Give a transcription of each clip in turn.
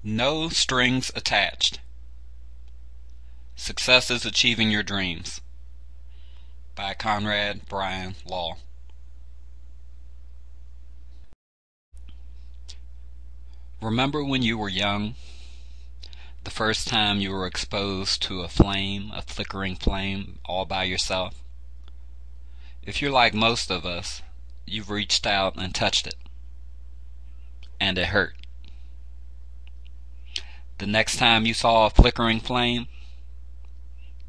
No strings attached. Success is achieving your dreams. By Conrad Law. Remember when you were young, the first time you were exposed to a flickering flame, all by yourself? If you're like most of us, you've reached out and touched it, and it hurt. The next time you saw a flickering flame,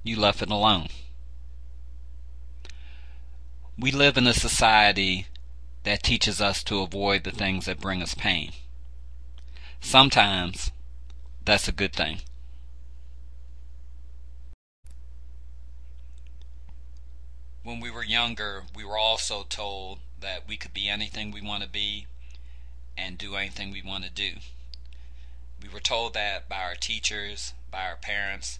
you left it alone. We live in a society that teaches us to avoid the things that bring us pain. Sometimes that's a good thing. When we were younger, we were also told that we could be anything we want to be and do anything we want to do. We were told that by our teachers, by our parents,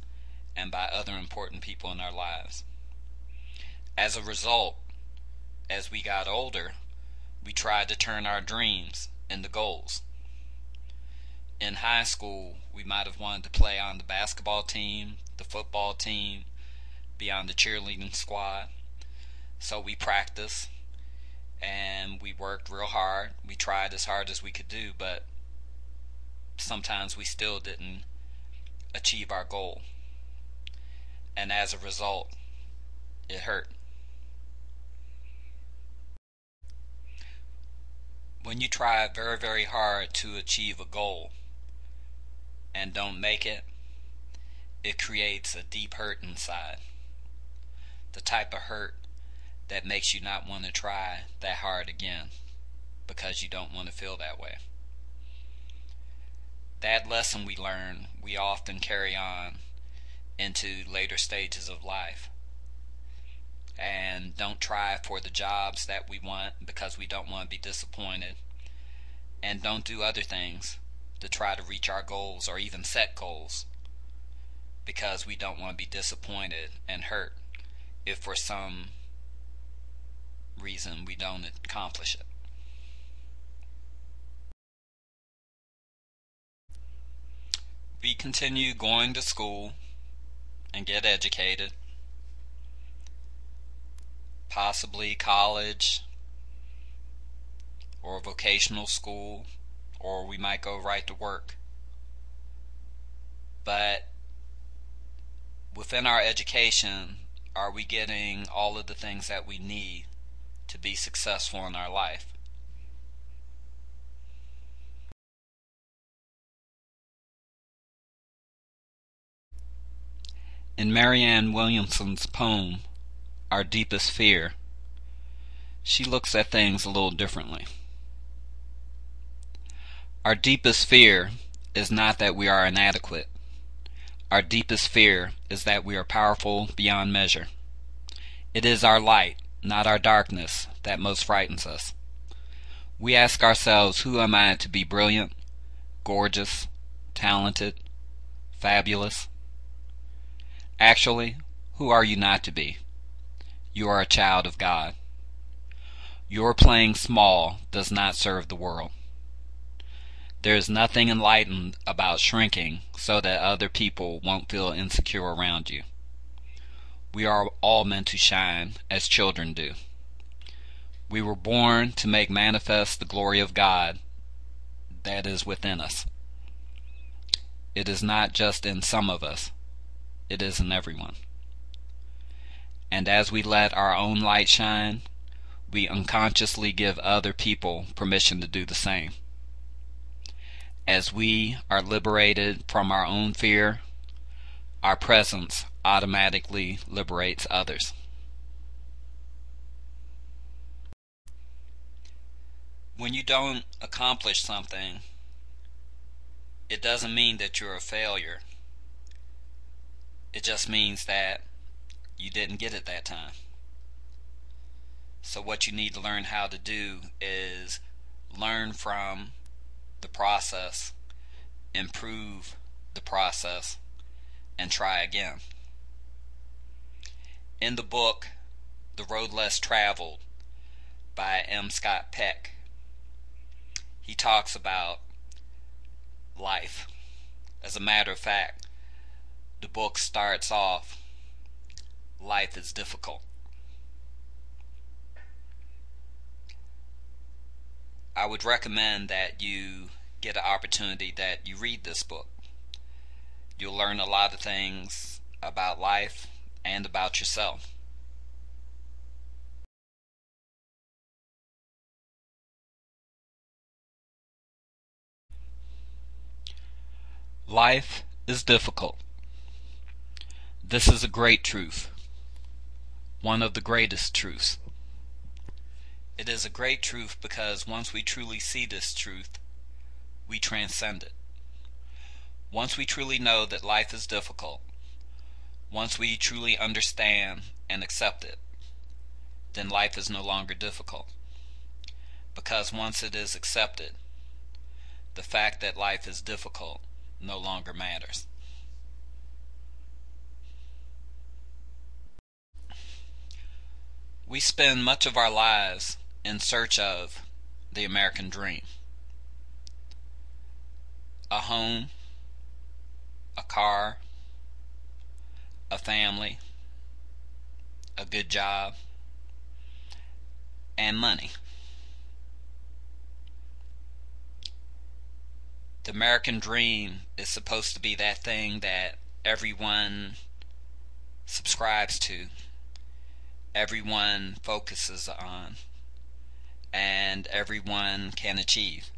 and by other important people in our lives. As a result, as we got older, we tried to turn our dreams into goals. In high school, we might have wanted to play on the basketball team, the football team, be on the cheerleading squad. So we practiced and we worked real hard. We tried as hard as we could do, but sometimes we still didn't achieve our goal. And as a result, it hurt. When you try very, very hard to achieve a goal and don't make it, it creates a deep hurt inside. The type of hurt that makes you not want to try that hard again because you don't want to feel that way. That lesson we learn, we often carry on into later stages of life, and don't try for the jobs that we want because we don't want to be disappointed, and don't do other things to try to reach our goals or even set goals because we don't want to be disappointed and hurt if for some reason we don't accomplish it. We continue going to school and get educated, possibly college or vocational school, or we might go right to work. But within our education, are we getting all of the things that we need to be successful in our life? In Marianne Williamson's poem, Our Deepest Fear, she looks at things a little differently. Our deepest fear is not that we are inadequate. Our deepest fear is that we are powerful beyond measure. It is our light, not our darkness, that most frightens us. We ask ourselves, who am I to be brilliant, gorgeous, talented, fabulous? Actually, who are you not to be? You are a child of God. Your playing small does not serve the world. There is nothing enlightened about shrinking so that other people won't feel insecure around you. We are all meant to shine as children do. We were born to make manifest the glory of God that is within us. It is not just in some of us. It is in everyone. And as we let our own light shine, we unconsciously give other people permission to do the same. As we are liberated from our own fear, our presence automatically liberates others. When you don't accomplish something, it doesn't mean that you're a failure. It just means that you didn't get it that time. So what you need to learn how to do is learn from the process, improve the process, and try again. In the book, The Road Less Traveled by M. Scott Peck, he talks about life As a matter of fact, the book starts off, life is difficult. I would recommend that you get an opportunity that you read this book. You'll learn a lot of things about life and about yourself. Life is difficult. This is a great truth, one of the greatest truths. It is a great truth because once we truly see this truth, we transcend it. Once we truly know that life is difficult, once we truly understand and accept it, then life is no longer difficult. Because once it is accepted, the fact that life is difficult no longer matters. We spend much of our lives in search of the American dream. A home, a car, a family, a good job, and money. The American dream is supposed to be that thing that everyone subscribes to, everyone focuses on, and everyone can achieve.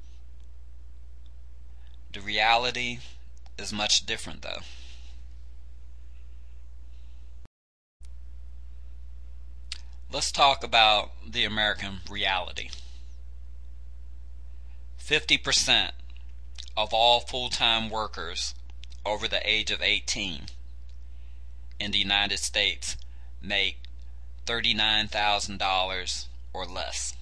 The reality is much different, though. Let's talk about the American reality. 50% of all full-time workers over the age of 18 in the United States make $39,000 or less.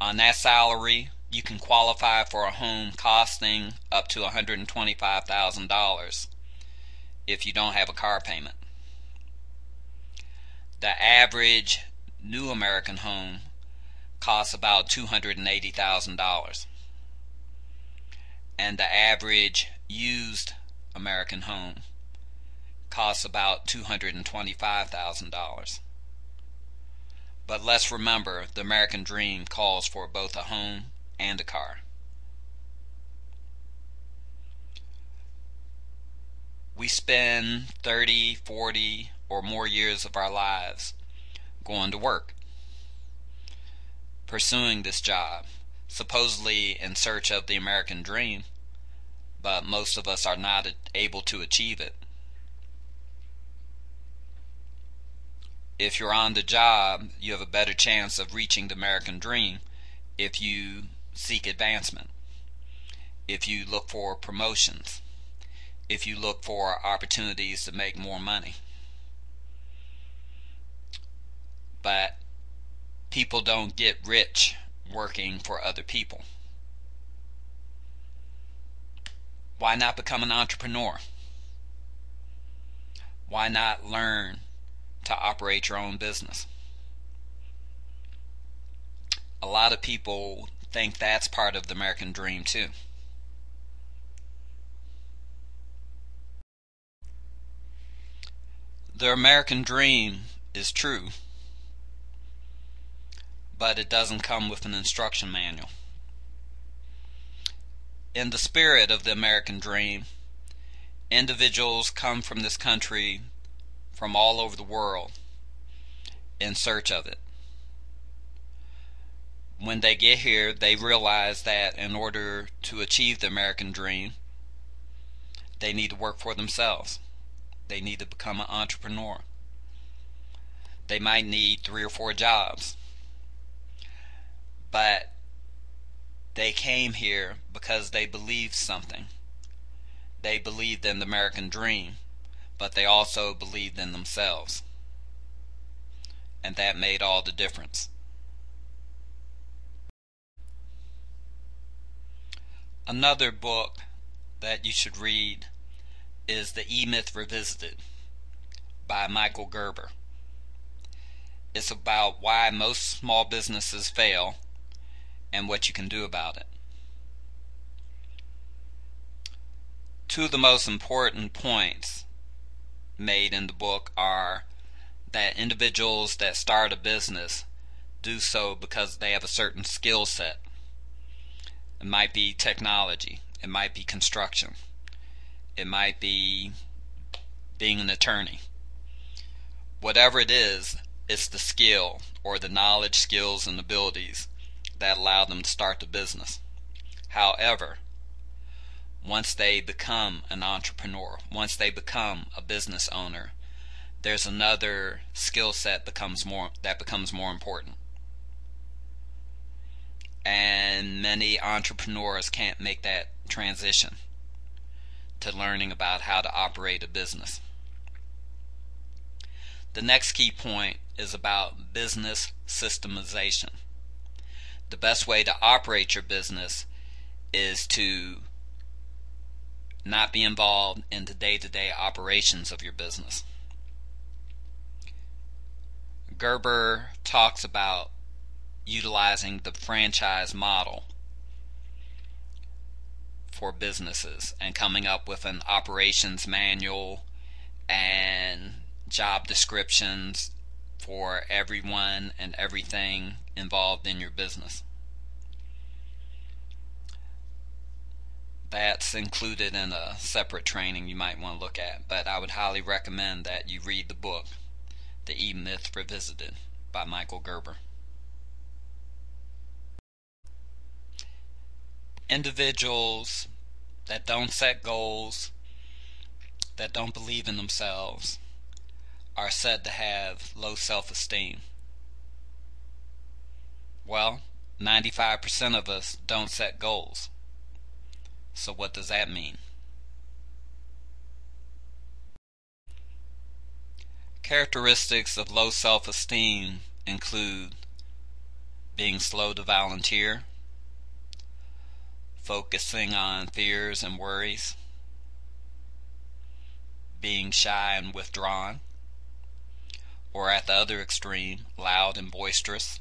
On that salary, you can qualify for a home costing up to $125,000 if you don't have a car payment. The average new American home costs about $280,000, and the average used American home costs about $225,000. But let's remember, the American dream calls for both a home and a car. We spend 30, 40, or more years of our lives going to work, pursuing this job, supposedly in search of the American dream, but most of us are not able to achieve it. If you're on the job, you have a better chance of reaching the American dream if you seek advancement, if you look for promotions, if you look for opportunities to make more money. But people don't get rich working for other people. Why not become an entrepreneur? Why not learn to operate your own business? A lot of people think that's part of the American dream too. The American dream is true, but it doesn't come with an instruction manual. In the spirit of the American dream, individuals come from this country from all over the world in search of it. When they get here, they realize that in order to achieve the American dream, they need to work for themselves. They need to become an entrepreneur. They might need 3 or 4 jobs. But they came here because they believed something. They believed in the American dream, but they also believed in themselves. And that made all the difference. Another book that you should read is The E-Myth Revisited by Michael Gerber. It's about why most small businesses fail and what you can do about it. Two of the most important points made in the book are that individuals that start a business do so because they have a certain skill set. It might be technology, it might be construction, it might be being an attorney. Whatever it is, it's the skill or the knowledge, skills, and abilities that allow them to start the business. However, once they become an entrepreneur, once they become a business owner, there's another skill set that becomes more important. And many entrepreneurs can't make that transition to learning about how to operate a business. The next key point is about business systemization. The best way to operate your business is to not be involved in the day-to-day operations of your business. Gerber talks about utilizing the franchise model for businesses and coming up with an operations manual and job descriptions for everyone and everything involved in your business. That's included in a separate training you might want to look at, but I would highly recommend that you read the book, The E-Myth Revisited by Michael Gerber. Individuals that don't set goals, that don't believe in themselves, are said to have low self-esteem. Well, 95% of us don't set goals. So what does that mean? Characteristics of low self-esteem include being slow to volunteer, focusing on fears and worries, being shy and withdrawn, or at the other extreme, loud and boisterous,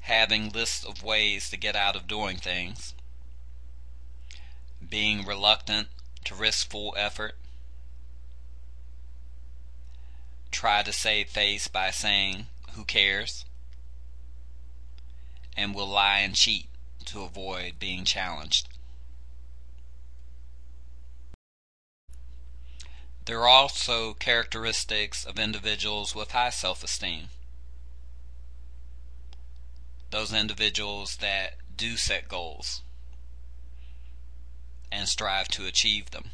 having lists of ways to get out of doing things, being reluctant to risk full effort, try to save face by saying, "Who cares?" and will lie and cheat to avoid being challenged. There are also characteristics of individuals with high self-esteem. Those individuals that do set goals and strive to achieve them.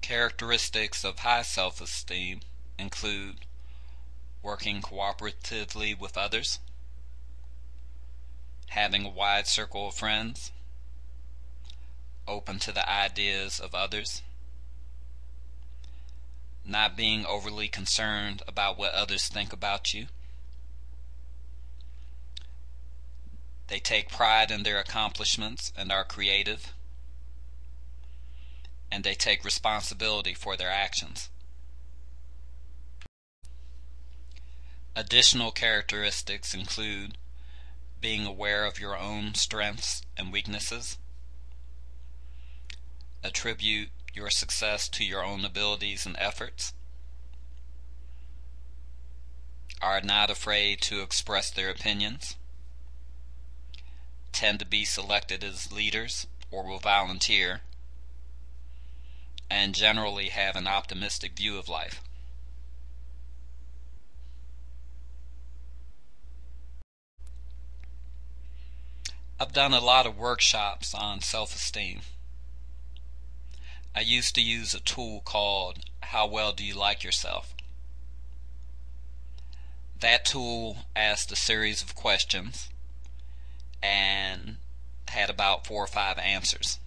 Characteristics of high self-esteem include working cooperatively with others, having a wide circle of friends, open to the ideas of others, not being overly concerned about what others think about you. They take pride in their accomplishments and are creative, and they take responsibility for their actions. Additional characteristics include being aware of your own strengths and weaknesses, attribute your success to your own abilities and efforts, are not afraid to express their opinions, tend to be selected as leaders or will volunteer, and generally have an optimistic view of life. I've done a lot of workshops on self-esteem. I used to use a tool called How Well Do You Like Yourself? That tool asked a series of questions and had about 4 or 5 answers.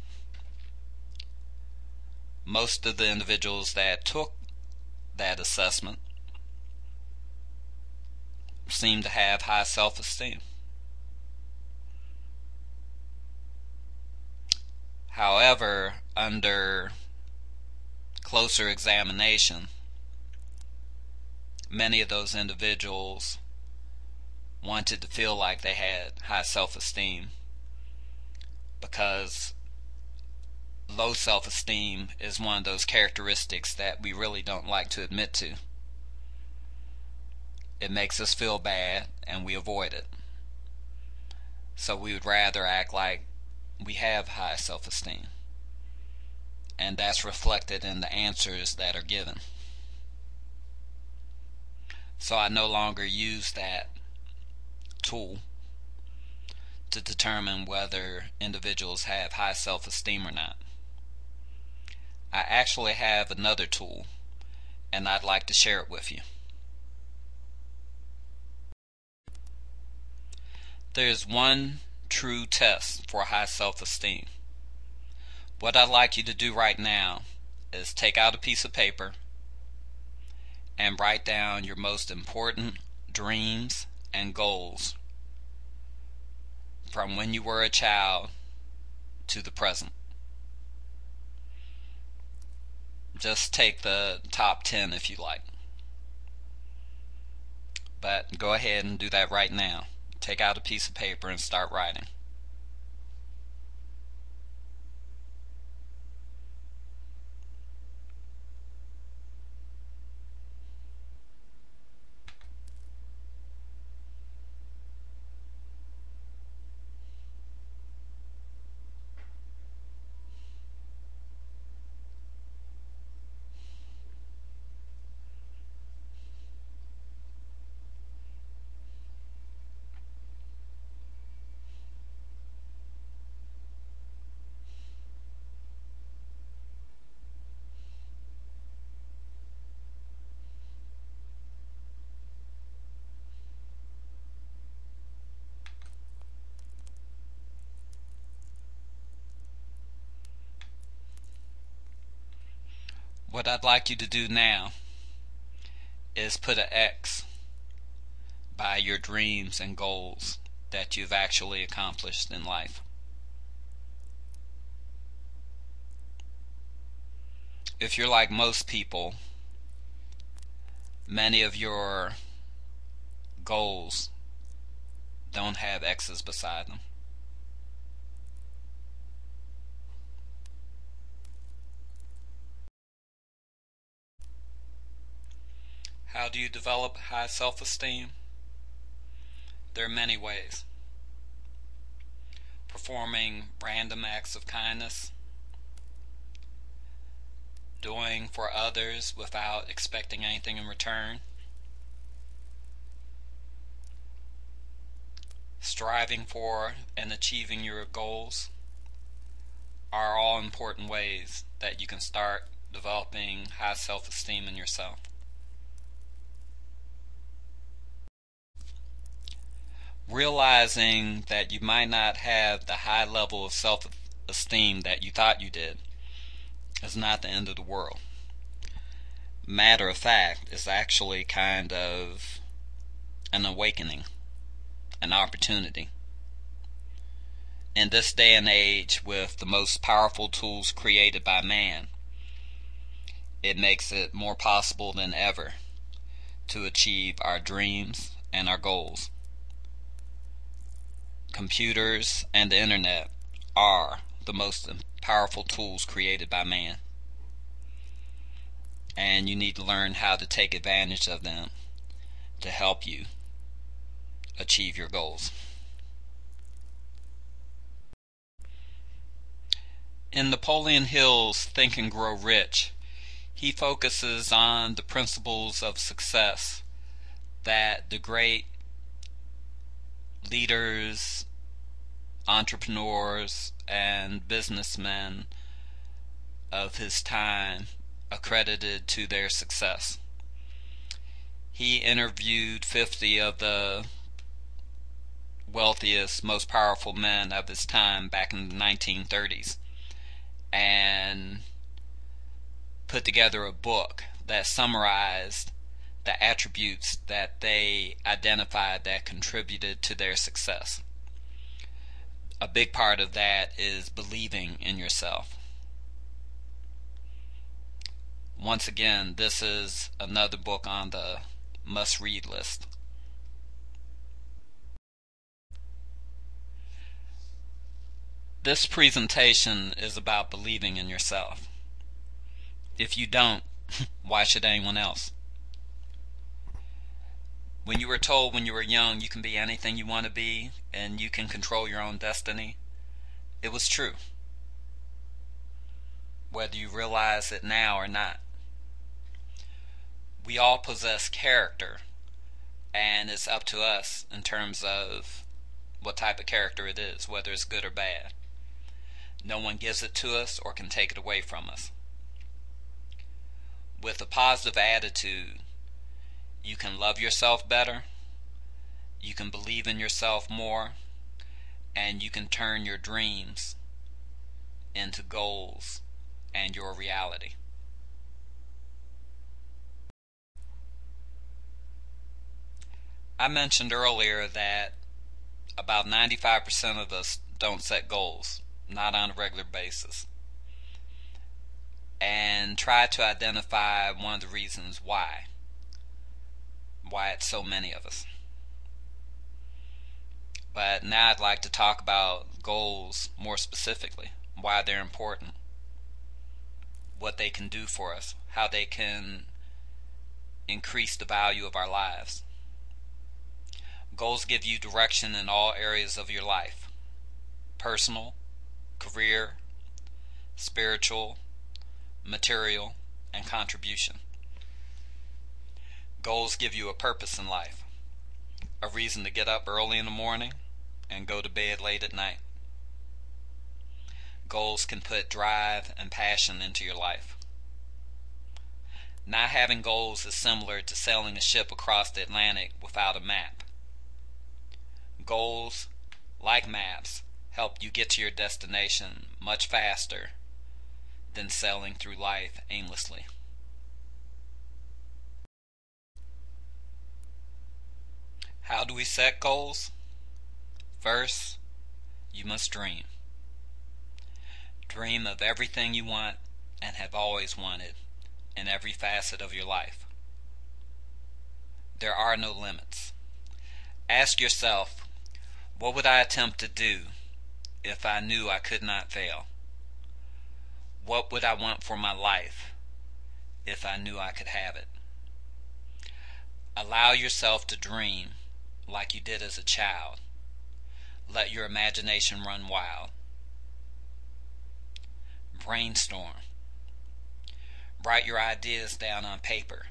Most of the individuals that took that assessment seemed to have high self-esteem. However, under closer examination, many of those individuals wanted to feel like they had high self-esteem, because low self-esteem is one of those characteristics that we really don't like to admit to. It makes us feel bad and we avoid it. So we would rather act like we have high self-esteem. And that's reflected in the answers that are given. So I no longer use that tool to determine whether individuals have high self-esteem or not. I actually have another tool, and I'd like to share it with you. There's one true test for high self-esteem. What I'd like you to do right now is take out a piece of paper and write down your most important dreams and goals from when you were a child to the present. Just take the top 10 if you like. But go ahead and do that right now. Take out a piece of paper and start writing. What I'd like you to do now is put an X by your dreams and goals that you've actually accomplished in life. If you're like most people, many of your goals don't have X's beside them. How do you develop high self-esteem? There are many ways. Performing random acts of kindness, doing for others without expecting anything in return, striving for and achieving your goals are all important ways that you can start developing high self-esteem in yourself. Realizing that you might not have the high level of self-esteem that you thought you did is not the end of the world. Matter of fact, it's actually kind of an awakening, an opportunity. In this day and age, with the most powerful tools created by man, it makes it more possible than ever to achieve our dreams and our goals. Computers and the internet are the most powerful tools created by man, and you need to learn how to take advantage of them to help you achieve your goals. In Napoleon Hill's Think and Grow Rich, he focuses on the principles of success that the great leaders, entrepreneurs, and businessmen of his time accredited to their success. He interviewed 50 of the wealthiest, most powerful men of his time back in the 1930s and put together a book that summarized the attributes that they identified that contributed to their success. A big part of that is believing in yourself. Once again, this is another book on the must-read list. This presentation is about believing in yourself. If you don't, why should anyone else? When you were told when you were young you can be anything you want to be and you can control your own destiny, it was true, whether you realize it now or not. We all possess character, and it's up to us in terms of what type of character it is, whether it's good or bad. No one gives it to us or can take it away from us. With a positive attitude, you can love yourself better, you can believe in yourself more, and you can turn your dreams into goals and your reality. I mentioned earlier that about 95% of us don't set goals, not on a regular basis, and try to identify one of the reasons why it's so many of us. But now I'd like to talk about goals more specifically, why they're important, what they can do for us, how they can increase the value of our lives. Goals give you direction in all areas of your life: personal, career, spiritual, material, and contribution. Goals give you a purpose in life, a reason to get up early in the morning and go to bed late at night. Goals can put drive and passion into your life. Not having goals is similar to sailing a ship across the Atlantic without a map. Goals, like maps, help you get to your destination much faster than sailing through life aimlessly. How do we set goals? First, you must dream. Dream of everything you want and have always wanted in every facet of your life. There are no limits. Ask yourself, what would I attempt to do if I knew I could not fail? What would I want for my life if I knew I could have it? Allow yourself to dream like you did as a child. Let your imagination run wild. Brainstorm. Write your ideas down on paper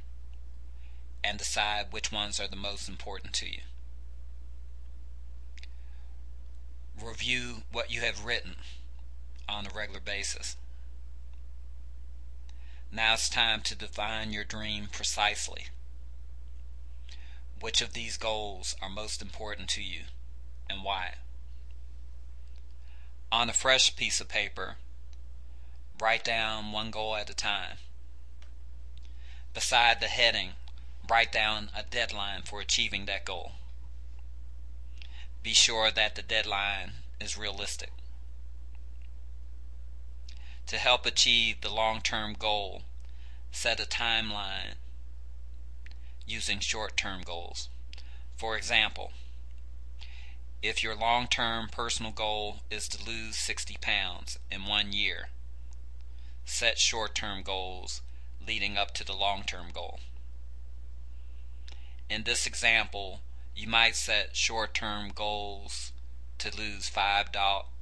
and decide which ones are the most important to you. Review what you have written on a regular basis. Now it's time to define your dream precisely. Which of these goals are most important to you and why? On a fresh piece of paper, write down one goal at a time. Beside the heading, write down a deadline for achieving that goal. Be sure that the deadline is realistic. To help achieve the long-term goal, set a timeline using short-term goals. For example, if your long-term personal goal is to lose 60 pounds in 1 year, set short-term goals leading up to the long-term goal. In this example, you might set short-term goals to lose 5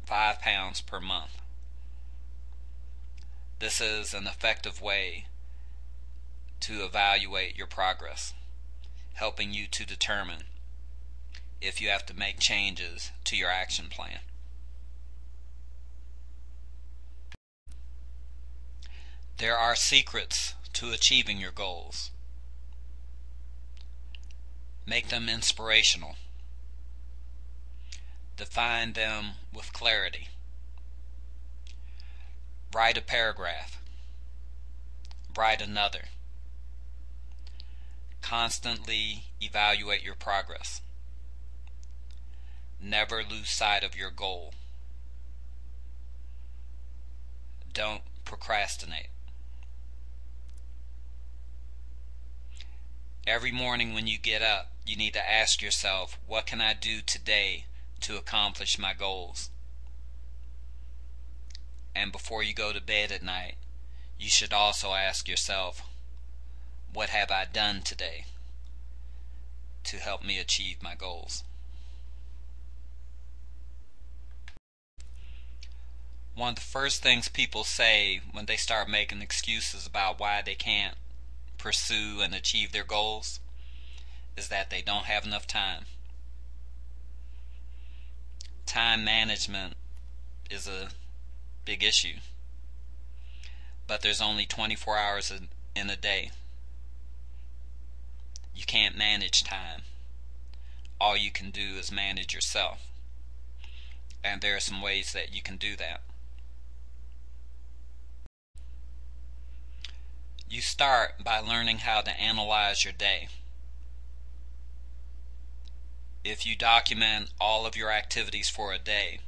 pounds per month. This is an effective way to evaluate your progress, helping you to determine if you have to make changes to your action plan. There are secrets to achieving your goals. Make them inspirational. Define them with clarity. Write a paragraph. Write another. Constantly evaluate your progress. Never lose sight of your goal. Don't procrastinate. Every morning when you get up, you need to ask yourself, what can I do today to accomplish my goals? And before you go to bed at night, you should also ask yourself, what have I done today to help me achieve my goals? One of the first things people say when they start making excuses about why they can't pursue and achieve their goals is that they don't have enough time. Time management is a big issue, but there's only 24 hours in a day. You can't manage time. All you can do is manage yourself, and there are some ways that you can do that. You start by learning how to analyze your day. If you document all of your activities for a day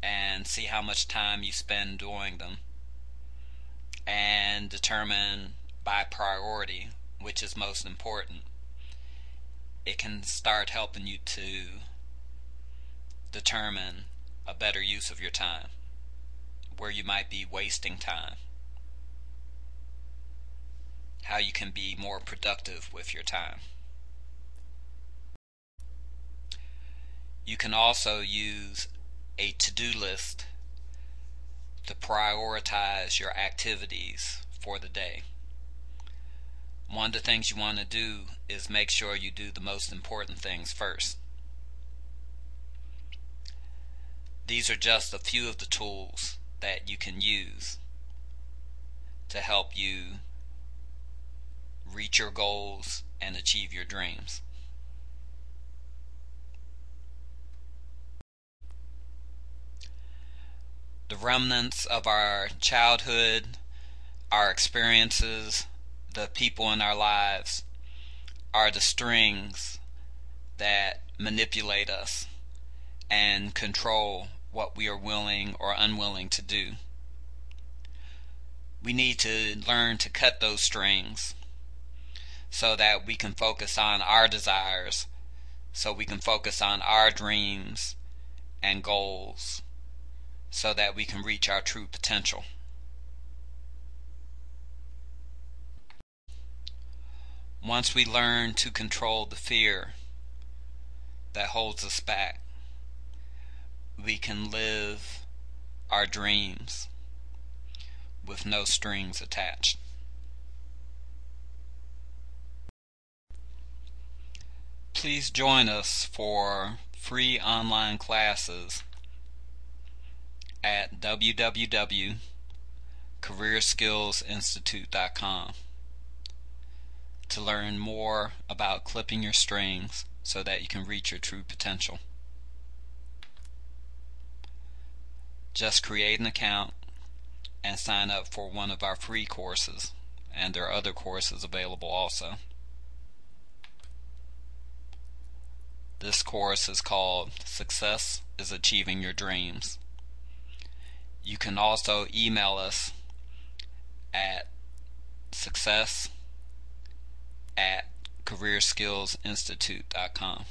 and see how much time you spend doing them and determine by priority which is most important, it can start helping you to determine a better use of your time, where you might be wasting time, how you can be more productive with your time. You can also use a to-do list to prioritize your activities for the day. One of the things you want to do is make sure you do the most important things first. These are just a few of the tools that you can use to help you reach your goals and achieve your dreams. The remnants of our childhood, our experiences, the people in our lives are the strings that manipulate us and control what we are willing or unwilling to do. We need to learn to cut those strings so that we can focus on our desires, so we can focus on our dreams and goals, so that we can reach our true potential. Once we learn to control the fear that holds us back, we can live our dreams with no strings attached. Please join us for free online classes at www.careerskillsinstitute.com to learn more about clipping your strings so that you can reach your true potential. Just create an account and sign up for one of our free courses, and there are other courses available also. This course is called Success is Achieving Your Dreams. You can also email us at success@careerskillsinstitute.com.